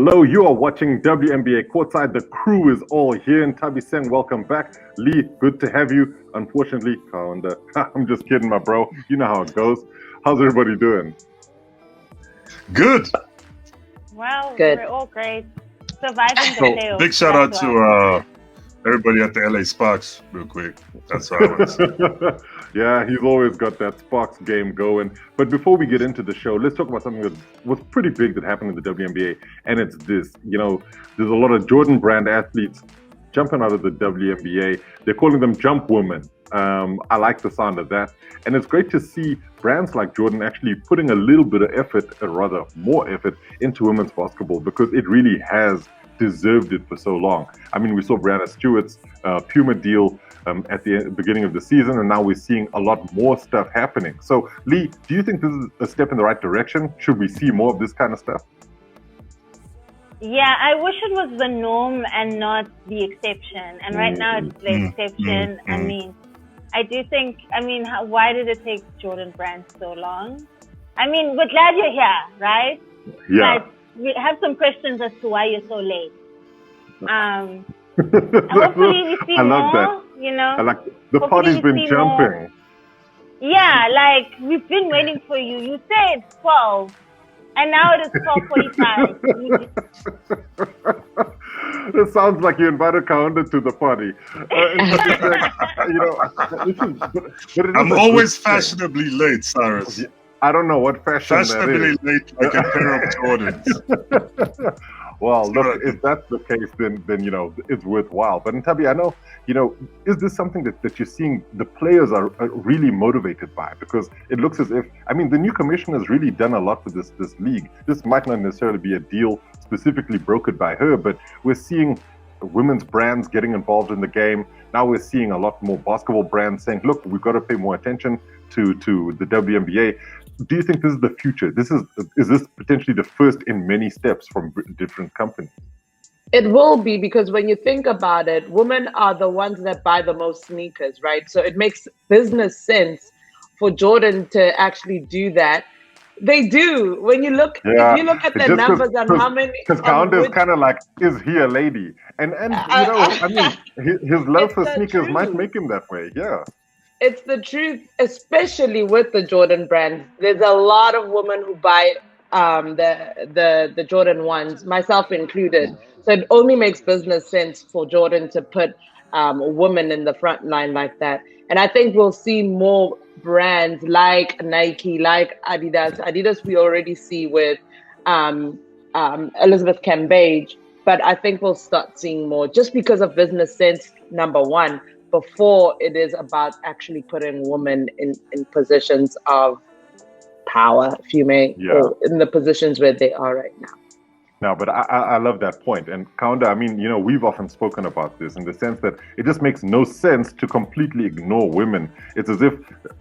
Hello, you are watching WNBA Courtside. The crew is all here. Nthabiseng, welcome back. Lee, good to have you. Unfortunately, Kaunda, I'm just kidding, my bro. You know how it goes. How's everybody doing? Good. Well, Good. we're all great. Surviving the chaos. Big shout out to everybody at the LA Sparks, real quick. That's what I want to say. Yeah, he's always got that Sparks game going. But before we get into the show, let's talk about something that was pretty big that happened in the WNBA. And it's this, there's a lot of Jordan brand athletes jumping out of the WNBA. They're calling them jump women. I like the sound of that. And it's great to see brands like Jordan actually putting a little bit of effort, or rather more effort, into women's basketball, because it really has deserved it for so long. I mean, we saw Brianna Stewart's Puma deal at the beginning of the season, and now we're seeing a lot more stuff happening. So, Lee, do you think this is a step in the right direction? Should we see more of this kind of stuff? Yeah, I wish it was the norm and not the exception. And right now it's the exception. I mean, I do think, why did it take Jordan Brand so long? I mean, we're glad you're here, right? Yeah. But we have some questions as to why you're so late. Hopefully we see I love more, that. I like the party's been jumping. More. Yeah, like we've been waiting for you. You said 12, and now it is 12:45. It sounds like you invited Kaunda to the party. I'm always fashionably late, Cyrus. I don't know what fashion fashionably that is. Late, like a pair of Jordans. Well, look, if that's the case, then it's worthwhile. But Ntabi, I know, is this something that you're seeing the players are really motivated by? Because it looks as if, the new commissioner has really done a lot for this league. This might not necessarily be a deal specifically brokered by her, but we're seeing women's brands getting involved in the game. Now we're seeing a lot more basketball brands saying, look, we've got to pay more attention to the WNBA. Do you think this is the future? Is this potentially the first in many steps from different companies? It will be, because when you think about it, women are the ones that buy the most sneakers, right? So it makes business sense for Jordan to actually do that. They do. When you look, if you look at the numbers and how many, because Kaunda is kind of like, is he a lady? And his love for sneakers might make him that way. Yeah. It's the truth, especially with the Jordan brand. There's a lot of women who buy the Jordan ones, myself included. So it only makes business sense for Jordan to put women in the front line like that. And I think we'll see more brands like Nike, like Adidas. Adidas we already see with Elizabeth Cambage, but I think we'll start seeing more just because of business sense, number one, before it is about actually putting women in positions of power, if you may, or in the positions where they are right now. No, but I love that point. And Kaunda, we've often spoken about this in the sense that it just makes no sense to completely ignore women. It's as if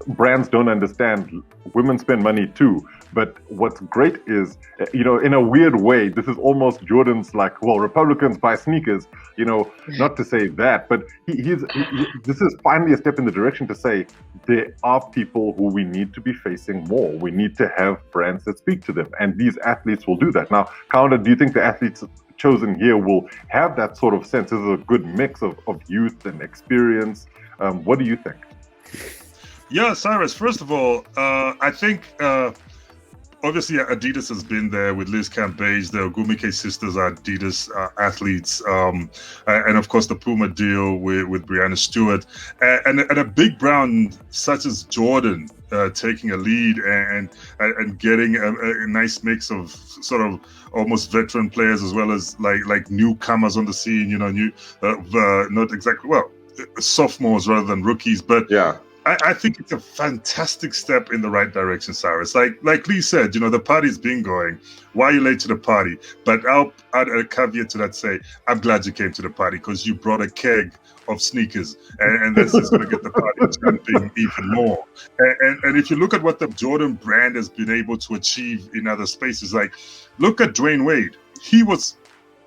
brands don't understand women spend money too. But what's great is, in a weird way, this is almost Jordan's Republicans buy sneakers, not to say that, but this is finally a step in the direction to say there are people who we need to be facing more. We need to have brands that speak to them, and these athletes will do that. Now, Kaunda, do you think the athletes chosen here will have that sort of sense? This is a good mix of youth and experience. What do you think? Yeah, Cyrus, first of all, I think obviously Adidas has been there with Liz Cambage. The Ogumike sisters are Adidas athletes. And of course the Puma deal with Brianna Stewart. And a big brand such as Jordan taking a lead and getting a nice mix of sort of almost veteran players as well as like newcomers on the scene, not exactly, sophomores rather than rookies. But yeah, I think it's a fantastic step in the right direction, Cyrus. Like Lee said, the party's been going. Why are you late to the party? But I'll add a caveat to that, say, I'm glad you came to the party because you brought a keg of sneakers, and that's just going to get the party jumping even more. And if you look at what the Jordan brand has been able to achieve in other spaces, look at Dwayne Wade. He was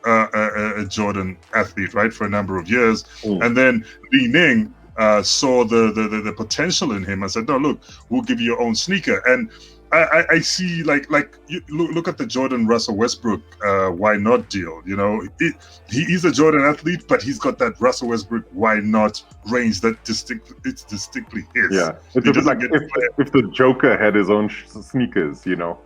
a Jordan athlete, right, for a number of years. And then Li Ning saw the potential in him and said, no, look, we'll give you your own sneaker. And I see like you look at the Jordan Russell Westbrook why not deal. You know, he is a Jordan athlete, but he's got that Russell Westbrook why not range that it's distinctly his. Yeah, it's a bit like if the Joker had his own sneakers, you know.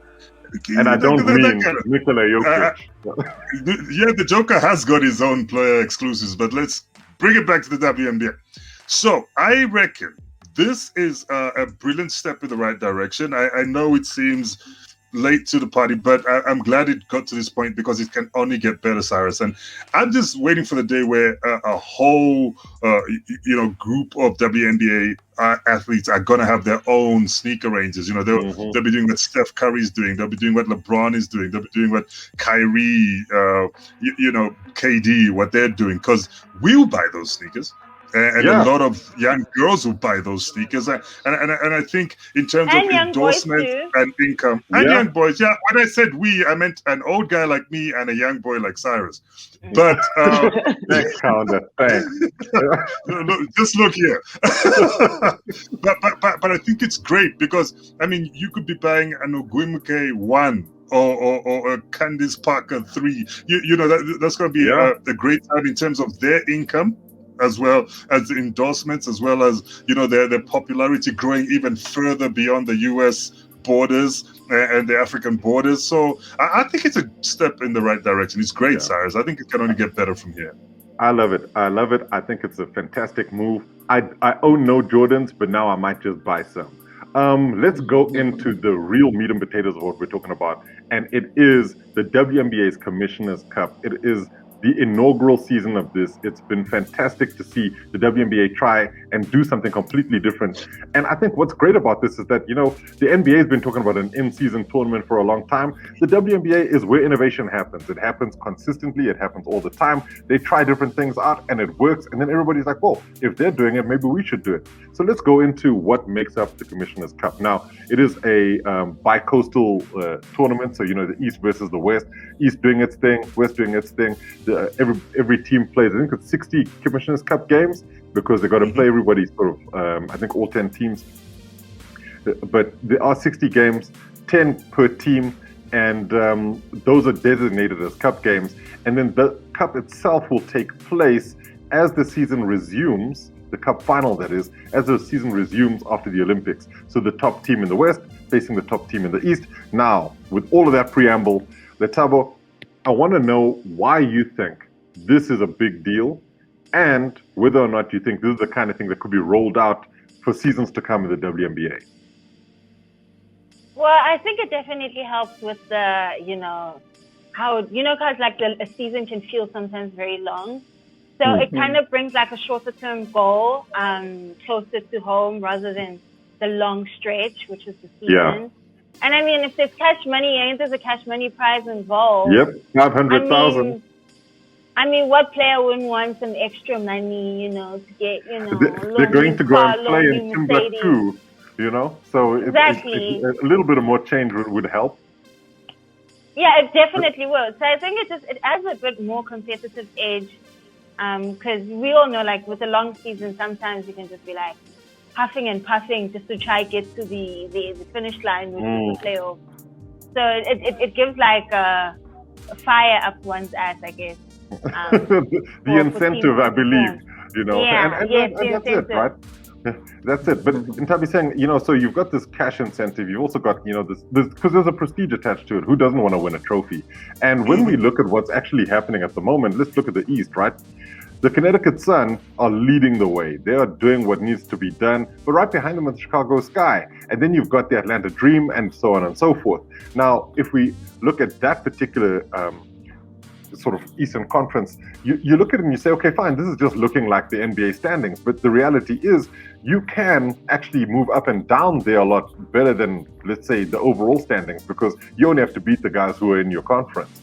And I don't mean Nikola Jokic. Yeah, the Joker has got his own player exclusives, but let's bring it back to the WNBA. So I reckon this is a brilliant step in the right direction. I know it seems late to the party, but I'm glad it got to this point because it can only get better, Cyrus. And I'm just waiting for the day where a whole group of WNBA athletes are going to have their own sneaker ranges. You know, they'll be doing what Steph Curry's doing. They'll be doing what LeBron is doing. They'll be doing what Kyrie, KD, what they're doing, because we'll buy those sneakers. And a lot of young girls will buy those sneakers, and I think in terms of endorsement and income, and young boys, when I said we, I meant an old guy like me and a young boy like Cyrus. But thanks, Kaunda. Thanks. Just look here. but I think it's great because I mean you could be buying an Ogwimke 1. Or a Candice Parker 3. You know that's going to be a great time in terms of their income, as well as the endorsements, as well as their popularity growing even further beyond the U.S. borders and the African borders. So I think it's a step in the right direction. It's great, Cyrus. I think it can only get better from here. I love it. I think it's a fantastic move. I own no Jordans, but now I might just buy some. Let's go into the real meat and potatoes of what we're talking about, and it is the WNBA's Commissioner's Cup. It is the inaugural season of this. It's been fantastic to see the WNBA try and do something completely different. And I think what's great about this is that, the NBA has been talking about an in-season tournament for a long time. The WNBA is where innovation happens. It happens consistently. It happens all the time. They try different things out and it works. And then everybody's like, well, if they're doing it, maybe we should do it. So let's go into what makes up the Commissioner's Cup. Now, it is a bi-coastal tournament. So, the East versus the West. East doing its thing, West doing its thing. Every team plays, I think it's 60 Commissioner's Cup games because they got to play everybody sort of, I think all 10 teams. But there are 60 games, 10 per team, and those are designated as cup games. And then the cup itself will take place as the season resumes, the cup final that is, as the season resumes after the Olympics. So the top team in the West facing the top team in the East. Now, with all of that preamble, Lethabo, I want to know why you think this is a big deal and whether or not you think this is the kind of thing that could be rolled out for seasons to come in the WNBA. Well, I think it definitely helps with the, how, because like a season can feel sometimes very long. So it kind of brings like a shorter term goal closer to home rather than the long stretch, which is the season. Yeah. And I mean, if there's cash money, ain't there's a cash money prize involved? Yep, 500,000. I mean, what player wouldn't want some extra money, to get, They're going to go and play in Timbuktu, So exactly. A little bit of more change would help. Yeah, it definitely would. So I think it adds a bit more competitive edge, because we all know, like with a long season, sometimes you can just be like, huffing and puffing just to try get to the finish line, which is the playoff. So it gives like a fire up one's ass, I guess. The incentive, I believe, Yeah, and that's it, right? That's it. But Nthabiseng, so you've got this cash incentive. You've also got, this because there's a prestige attached to it. Who doesn't want to win a trophy? And when we look at what's actually happening at the moment, let's look at the East, right? The Connecticut Sun are leading the way. They are doing what needs to be done, but right behind them is the Chicago Sky. And then you've got the Atlanta Dream and so on and so forth. Now, if we look at that particular sort of Eastern Conference, you look at it and you say, okay, fine, this is just looking like the NBA standings. But the reality is you can actually move up and down there a lot better than, let's say, the overall standings, because you only have to beat the guys who are in your conference.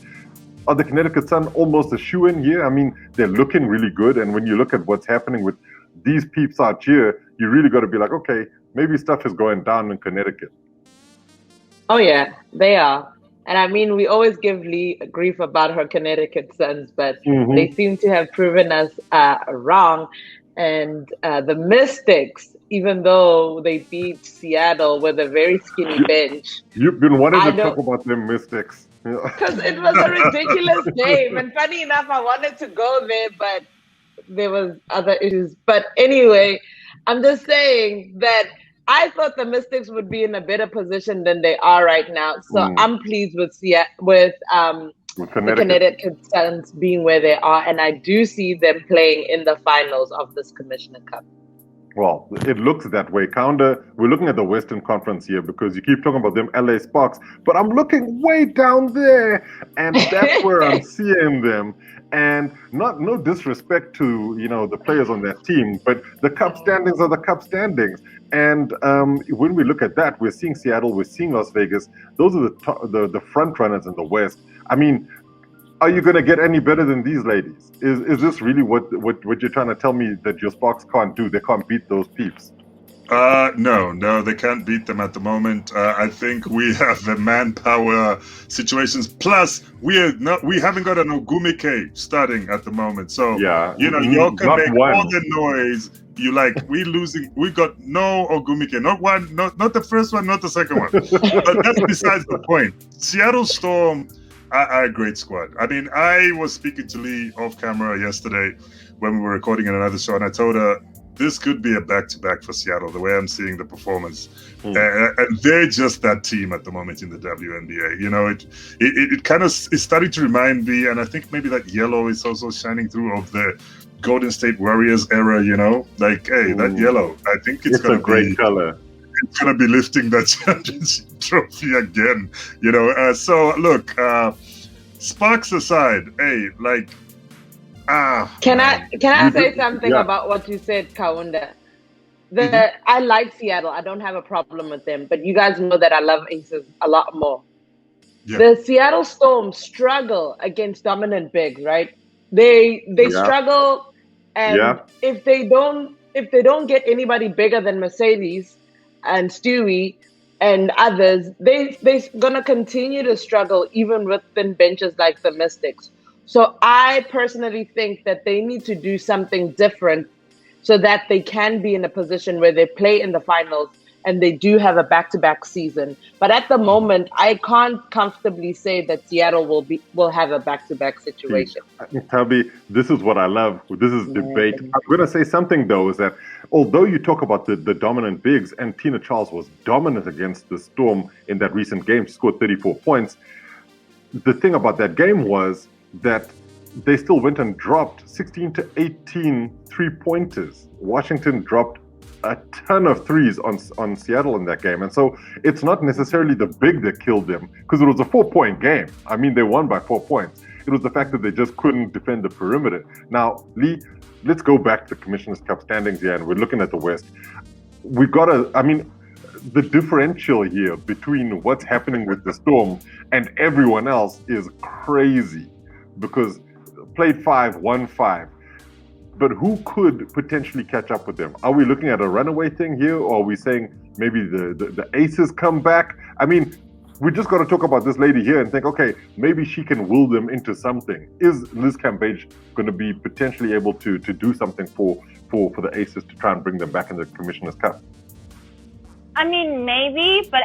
Are the Connecticut Sun almost a shoe-in here? I mean, they're looking really good. And when you look at what's happening with these peeps out here, you really got to be like, okay, maybe stuff is going down in Connecticut. Oh, yeah, they are. And I mean, we always give Lee grief about her Connecticut Suns, but they seem to have proven us wrong. And the Mystics, even though they beat Seattle with a very skinny bench, You've been wanting to talk about them Mystics. Because it was a ridiculous game. And funny enough, I wanted to go there, but there was other issues. But anyway, I'm just saying that I thought the Mystics would be in a better position than they are right now. So I'm pleased with the Connecticut Suns being where they are, and I do see them playing in the finals of this Commissioner Cup. Well, it looks that way. Kaunda, we're looking at the Western Conference here because you keep talking about them LA Sparks, but I'm looking way down there, and that's where I'm seeing them. And no disrespect to the players on that team, but the cup standings are the cup standings. And when we look at that, we're seeing Seattle, we're seeing Las Vegas. Those are the front runners in the West. I mean, are you going to get any better than these ladies? Is this really what you're trying to tell me that your Sparks can't do? They can't beat those peeps? No, they can't beat them at the moment. I think we have the manpower situations. Plus, we haven't got an Ogumike starting at the moment. So you can make all the noise. We losing. We got no Ogumike, not the first one, not the second one. But that's besides the point. Seattle Storm are a great squad. I mean, I was speaking to Lee off camera yesterday when we were recording in another show, and I told her this could be a back-to-back for Seattle, the way I'm seeing the performance. And they're just that team at the moment in the WNBA. It kind of is starting to remind me, and I think maybe that yellow is also shining through, of the Golden State Warriors era, that yellow. I think it's going to be a great color. It's going to be lifting that championship trophy again, So look, Sparks aside, Can I say something about what you said, Kaunda? I like Seattle. I don't have a problem with them, but you guys know that I love Aces a lot more. Yeah. The Seattle Storm struggle against dominant bigs, right? They struggle, and if they don't get anybody bigger than Mercedes and Stewie and others, they're gonna continue to struggle even within benches like the Mystics. So I personally think that they need to do something different so that they can be in a position where they play in the finals and they do have a back-to-back season. But at the moment, I can't comfortably say that Seattle will have a back-to-back situation. Tabi, this is what I love. This is debate. I'm going to say something, though, is that although you talk about the dominant bigs, and Tina Charles was dominant against the Storm in that recent game, she scored 34 points, the thing about that game was that they still went and dropped 16 to 18 three-pointers. Washington dropped a ton of threes on Seattle in that game. And so it's not necessarily the big that killed them, because it was a 4-point game. I mean, they won by 4 points. It was the fact that they just couldn't defend the perimeter. Now, Lee, let's go back to the Commissioner's Cup standings here, and we're looking at the West. The differential here between what's happening with the Storm and everyone else is crazy, because played 5, won 5. But who could potentially catch up with them? Are we looking at a runaway thing here, or are we saying maybe the Aces come back? I mean, we just got to talk about this lady here and think, okay, maybe she can will them into something. Is Liz Cambage going to be potentially able to do something for the Aces to try and bring them back in the Commissioner's Cup? I mean, maybe, but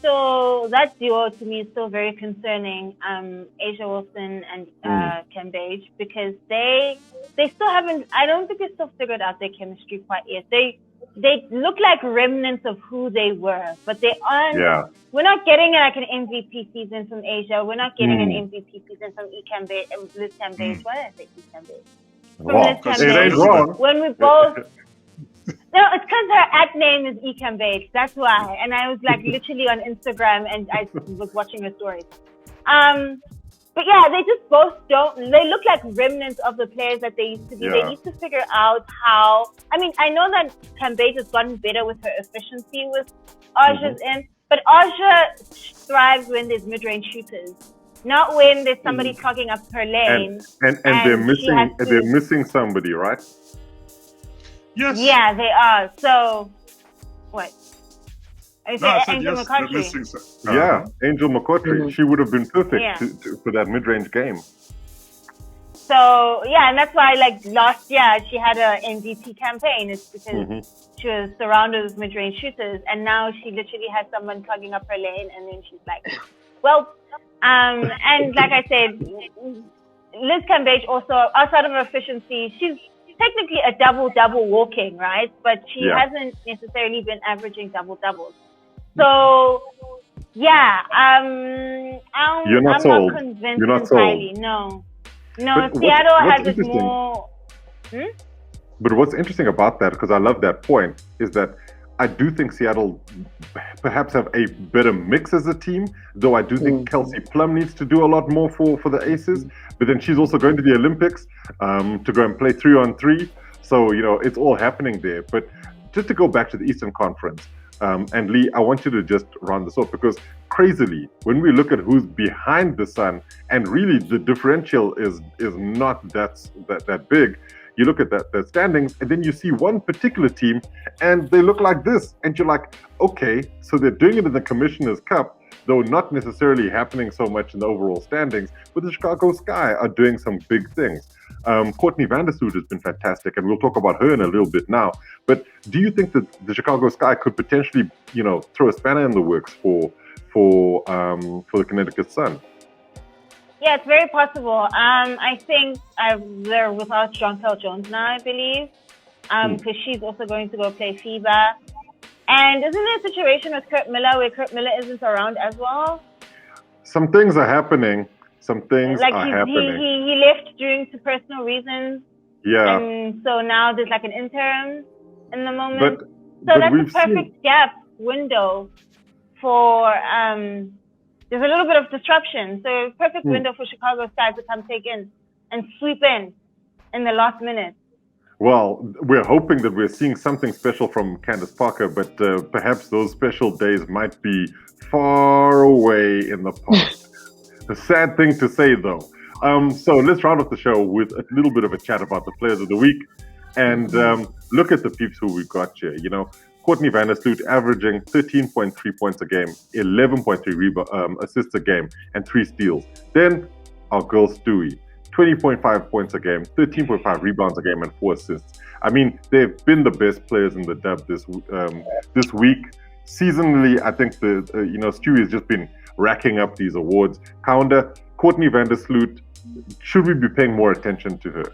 that duo to me is still very concerning. Asia Wilson and Cambage, because they still haven't. I don't think they still figured out their chemistry quite yet. They look like remnants of who they were, but they aren't. Yeah. We're not getting like an MVP season from Asia. We're not getting an MVP season from Liz Cambage. Why did I say Cambage? Well, it ain't wrong. When we both. No, it's because her nickname is Cambage. That's why. And I was like literally on Instagram and I was watching her stories. But yeah, they just both they look like remnants of the players that they used to be. Yeah. They need to figure out how. I mean, I know that Cambage has gotten better with her efficiency with Aja's in, but Aja thrives when there's mid-range shooters, not when there's somebody clogging up her lane. And they're missing somebody, right? Yes. Yeah, they are. So, what? Angel McCoughtry. Yeah, Angel McCoughtry. She would have been perfect for that mid-range game. So yeah, and that's why like last year she had a MVP campaign. It's because she was surrounded with mid-range shooters, and now she literally has someone plugging up her lane, and then she's like, well, and like I said, Liz Cambage also, outside of her efficiency, she's technically a double-double walking, right? But she hasn't necessarily been averaging double-doubles. So yeah, I'm not convinced entirely. No, Seattle has it more. But what's interesting about that, because I love that point, is that I do think Seattle perhaps have a better mix as a team, though I do think Kelsey Plum needs to do a lot more for the Aces. But then she's also going to the Olympics to go and play 3-on-3. So, it's all happening there. But just to go back to the Eastern Conference, and Lee, I want you to just round this off, because crazily, when we look at who's behind the Sun, and really the differential is not that big. You look at the standings, and then you see one particular team, and they look like this, and you're like, okay, so they're doing it in the Commissioner's Cup, though not necessarily happening so much in the overall standings. But the Chicago Sky are doing some big things. Courtney Vandersloot has been fantastic, and we'll talk about her in a little bit now. But do you think that the Chicago Sky could potentially, throw a spanner in the works for the Connecticut Sun? Yeah, it's very possible. I think they're without Jonquel Jones now, I believe, because she's also going to go play FIBA. And isn't there a situation with Kurt Miller where Kurt Miller isn't around as well? Some things are happening. Some things are happening. He left due to personal reasons. Yeah. And so now there's like an interim in the moment. But that's a perfect gap window for... there's a little bit of disruption. So perfect window for Chicago Sky to come take in and sweep in the last minute. Well, we're hoping that we're seeing something special from Candace Parker, but perhaps those special days might be far away in the past. A sad thing to say, though. So let's round off the show with a little bit of a chat about the players of the week, and look at the peeps who we got here. Courtney Vandersloot averaging 13.3 points a game, 11.3 assists a game, and 3 steals. Then our girl Stewie, 20.5 points a game, 13.5 rebounds a game, and 4 assists. I mean, they've been the best players in the dub this week. Seasonally, I think Stewie has just been racking up these awards. Kaunda, Courtney Vandersloot, should we be paying more attention to her?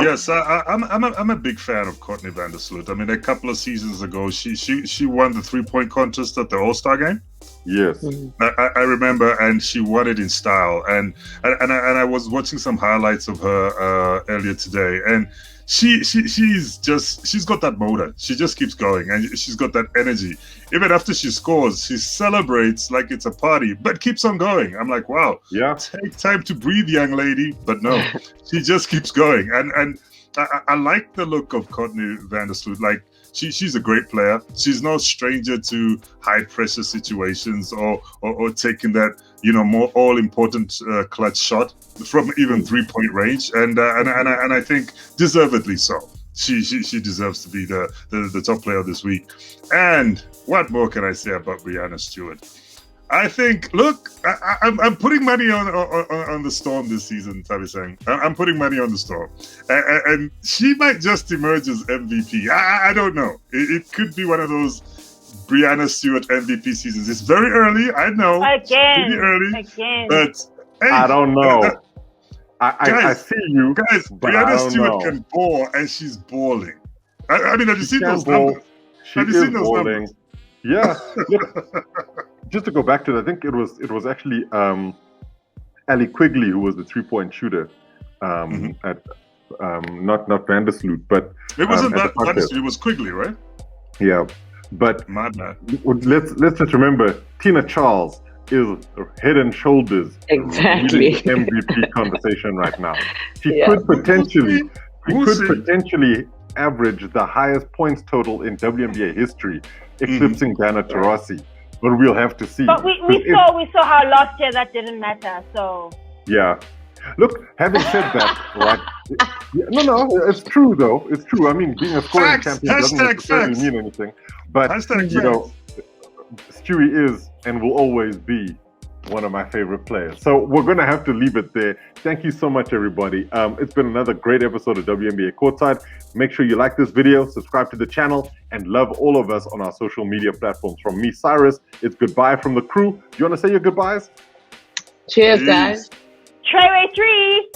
Yes, I'm a big fan of Courtney Vandersloot. I mean, a couple of seasons ago, she won the 3-point contest at the All-Star game. Yes, I remember, and she won it in style. And I was watching some highlights of her earlier today, and she's got that motor. She just keeps going, and she's got that energy. Even after she scores, she celebrates like it's a party, but keeps on going. I'm like, wow, take time to breathe, young lady. But no, she just keeps going, and I like the look of Courtney Vandersloot. Like, she's a great player. She's no stranger to high pressure situations or taking that more all important clutch shot from even 3-point range, and I think deservedly so. She deserves to be the top player this week. And what more can I say about Breanna Stewart? I think, look, I'm putting money on the Storm this season, Nthabiseng. I'm putting money on the Storm. And she might just emerge as MVP. I don't know. It could be one of those Breanna Stewart MVP seasons. It's very early, I know. Again. But hey, I don't know. I see you. Guys, Breanna Stewart can ball, and she's balling. I mean, have you seen those numbers? Have you seen those numbers? Yeah. Look, just to go back to it, I think it was actually Ali Quigley who was the 3-point shooter at not Vandersloot, but it wasn't Vandersloot. It was Quigley, right? Yeah, but my bad. Let's just remember, Tina Charles is head and shoulders exactly MVP conversation right now. She could potentially average the highest points total in WNBA history, eclipsing Diana Taurasi. But we'll have to see. But we saw how last year that didn't matter. So yeah. Look, having said that, right? No, it's true though. It's true. I mean, being a scoring champion doesn't necessarily mean anything. But Stewie is and will always be one of my favorite players. So we're going to have to leave it there. Thank you so much, everybody. It's been another great episode of WNBA Courtside. Make sure you like this video, subscribe to the channel, and love all of us on our social media platforms. From me, Cyrus, it's goodbye from the crew. Do you want to say your goodbyes? Cheers, guys. Treyway 3.